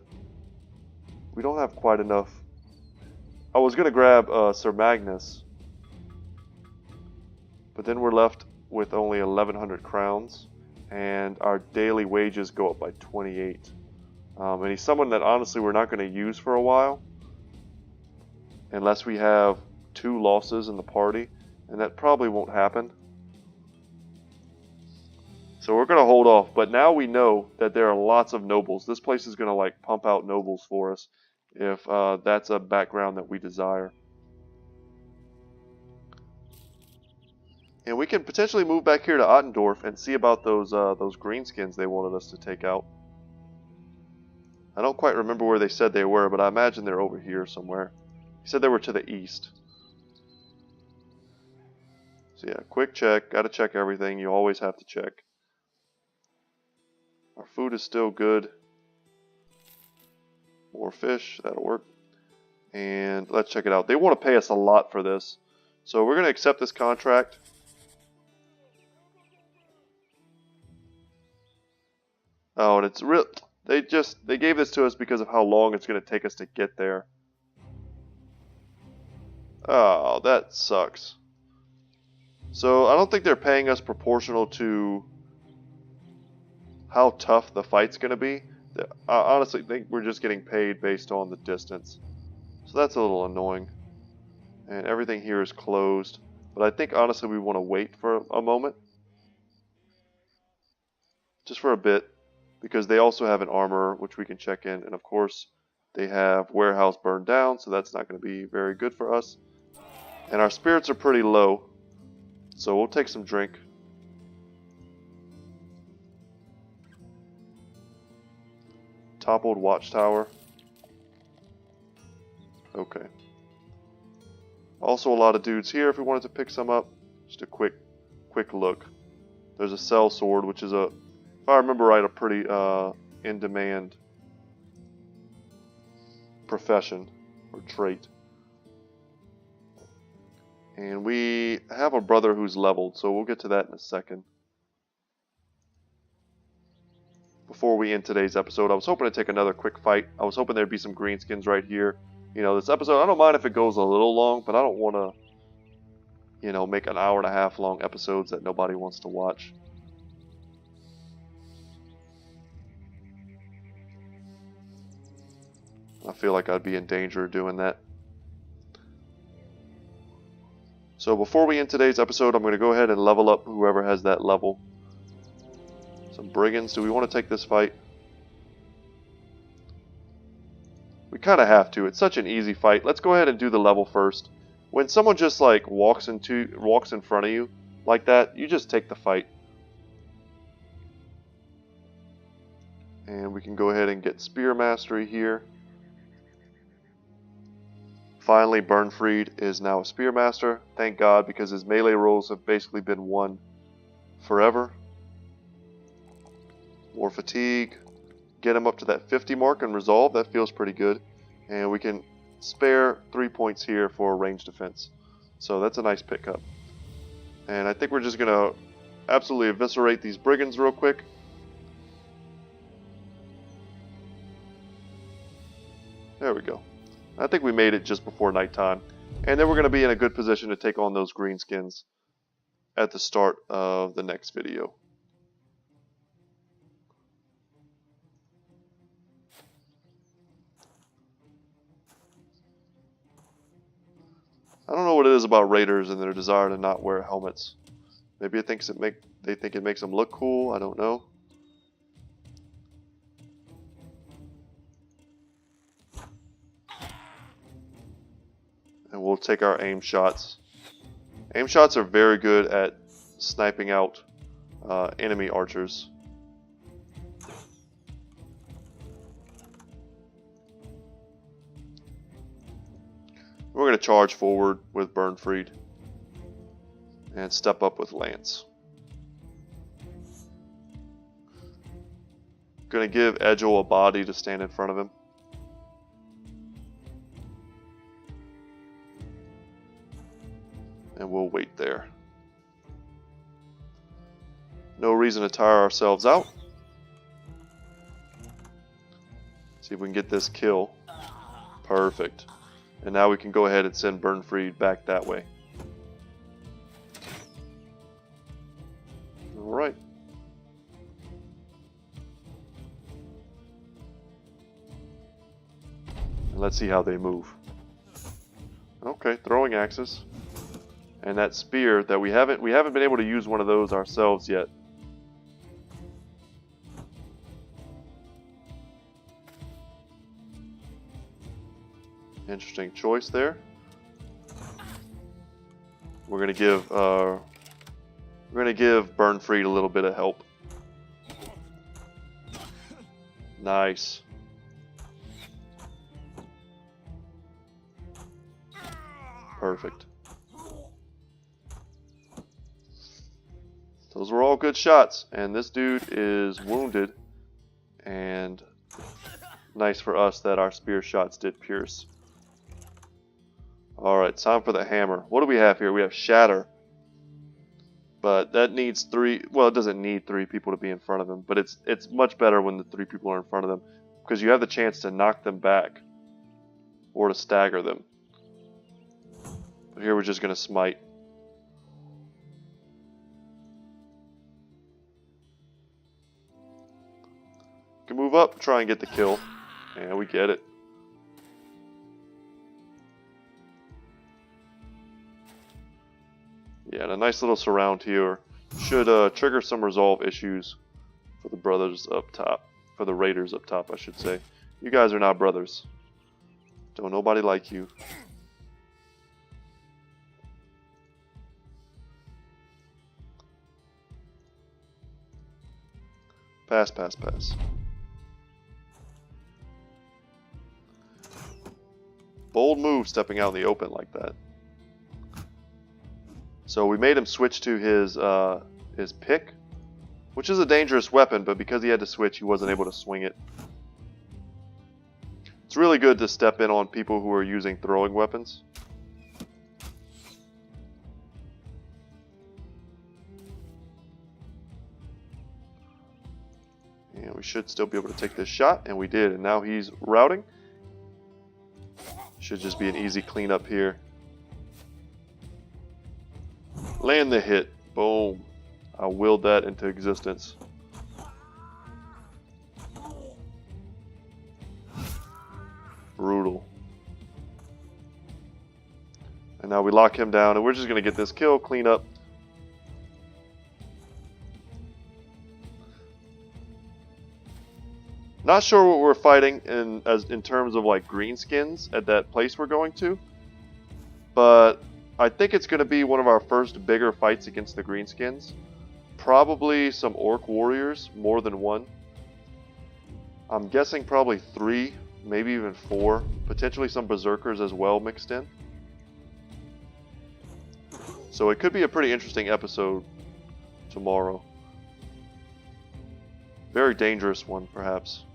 We don't have quite enough. I was going to grab Sir Magnus. But then we're left with only 1,100 crowns. And our daily wages go up by 28. And he's someone that honestly we're not going to use for a while. Unless we have 2 losses in the party. and that probably won't happen. So we're going to hold off, but now we know that there are lots of nobles. This place is going to like pump out nobles for us if that's a background that we desire. And we can potentially move back here to Ottendorf and see about those greenskins they wanted us to take out. I don't quite remember where they said they were, but I imagine they're over here somewhere. He said they were to the east. So yeah, quick check. Got to check everything. You always have to check. Our food is still good. More fish. That'll work. And let's check it out. They want to pay us a lot for this. So we're going to accept this contract. Oh, and it's real. They gave this to us because of how long it's going to take us to get there. Oh, that sucks. So I don't think they're paying us proportional to how tough the fight's going to be. I honestly think we're just getting paid based on the distance. So that's a little annoying. And everything here is closed. But I think honestly we want to wait for a moment. Just for a bit. Because they also have an armorer, which we can check in. And of course, they have warehouse burned down. So that's not going to be very good for us. And our spirits are pretty low. So we'll take some drink. Toppled watchtower. Okay. Also a lot of dudes here if we wanted to pick some up. Just a quick look. There's a cell sword, which is a, if I remember right, a pretty in-demand profession or trait. And we have a brother who's leveled, so we'll get to that in a second. Before we end today's episode, I was hoping to take another quick fight. I was hoping there'd be some greenskins right here. You know, this episode, I don't mind if it goes a little long, but I don't want to, you know, make an hour and a half long episodes that nobody wants to watch. I feel like I'd be in danger of doing that. So before we end today's episode, I'm going to go ahead and level up whoever has that level. Some brigands. Do we want to take this fight? We kind of have to. It's such an easy fight. Let's go ahead and do the level first. When someone just like walks in front of you like that, you just take the fight. And we can go ahead and get spear mastery here. Finally, Bernfried is now a Spearmaster. Thank God, because his melee rolls have basically been won forever. More fatigue. Get him up to that 50 mark and resolve. That feels pretty good. And we can spare 3 points here for range defense. So that's a nice pickup. And I think we're just going to absolutely eviscerate these brigands real quick. There we go. I think we made it just before nighttime. And then we're going to be in a good position to take on those greenskins at the start of the next video. I don't know what it is about raiders and their desire to not wear helmets. Maybe they think it makes them look cool. I don't know. And we'll take our aim shots. Aim shots are very good at sniping out enemy archers. We're going to charge forward with Bernfried and step up with Lance. Going to give Edgel a body to stand in front of him. And we'll wait there. No reason to tire ourselves out. See if we can get this kill. Perfect. And now we can go ahead and send Bernfried back that way. Alright. And let's see how they move. Okay, throwing axes. And that spear that we haven't been able to use one of those ourselves yet. Interesting choice there. We're gonna give Burnfried a little bit of help. Nice. Perfect. Those were all good shots, and this dude is wounded, and nice for us that our spear shots did pierce. Alright, time for the hammer. What do we have here? We have Shatter. But that needs 3, well, it doesn't need 3 people to be in front of him, but it's much better when the 3 people are in front of them, because you have the chance to knock them back, or to stagger them. But here we're just going to smite. You can move up, try and get the kill, and we get it. Yeah, and a nice little surround here should trigger some resolve issues for the brothers up top. For the raiders up top, I should say. You guys are not brothers. Don't nobody like you. Pass, pass, pass. Bold move stepping out in the open like that. So we made him switch to his pick, which is a dangerous weapon, but because he had to switch, he wasn't able to swing it. It's really good to step in on people who are using throwing weapons. And we should still be able to take this shot, and we did, and now he's routing. Should just be an easy cleanup here. Land the hit. Boom. I willed that into existence. Brutal. And now we lock him down, and we're just going to get this kill, clean up. Not sure what we're fighting in terms of like greenskins at that place we're going to, but I think it's going to be one of our first bigger fights against the greenskins. Probably some orc warriors, more than one. I'm guessing probably 3, maybe even 4. Potentially some berserkers as well mixed in. So it could be a pretty interesting episode tomorrow. Very dangerous one, perhaps.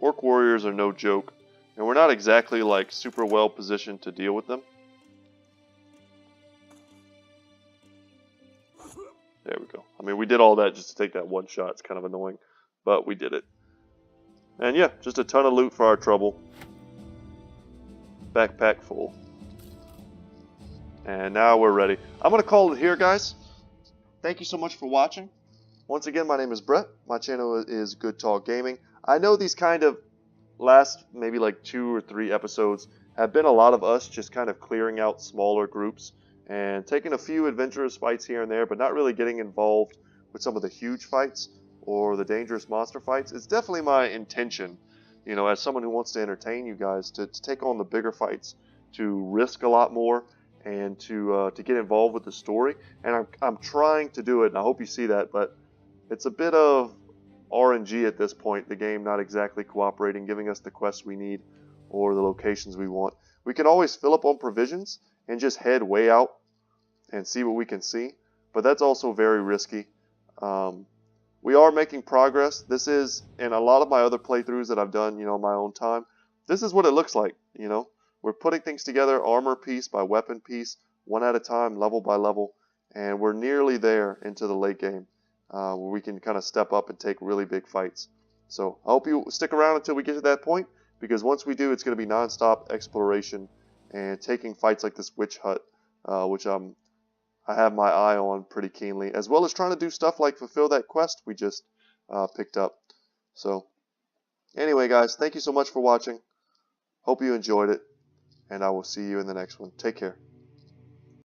Orc warriors are no joke, and we're not exactly like super well positioned to deal with them. There we go. I mean, we did all that just to take that one shot. It's kind of annoying, but we did it. And yeah, just a ton of loot for our trouble. Backpack full. And now we're ready. I'm going to call it here, guys. Thank you so much for watching. Once again, my name is Brett. My channel is Good Talk Gaming. I know these kind of last maybe like 2 or 3 episodes have been a lot of us just kind of clearing out smaller groups and taking a few adventurous fights here and there, but not really getting involved with some of the huge fights or the dangerous monster fights. It's definitely my intention, you know, as someone who wants to entertain you guys, to take on the bigger fights, to risk a lot more, and to get involved with the story. And I'm trying to do it, and I hope you see that, but it's a bit of RNG at this point, the game not exactly cooperating, giving us the quests we need or the locations we want. We can always fill up on provisions and just head way out and see what we can see, but that's also very risky. We are making progress. This is, in a lot of my other playthroughs that I've done, you know, my own time, this is what it looks like, you know. We're putting things together, armor piece by weapon piece, one at a time, level by level, and we're nearly there into the late game. Where we can kind of step up and take really big fights. So I hope you stick around until we get to that point, because once we do, it's going to be non-stop exploration and taking fights like this witch hut, which I have my eye on pretty keenly, as well as trying to do stuff like fulfill that quest we just picked up. So Anyway, guys, thank you so much for watching. Hope you enjoyed it, and I will see you in the next one. Take care.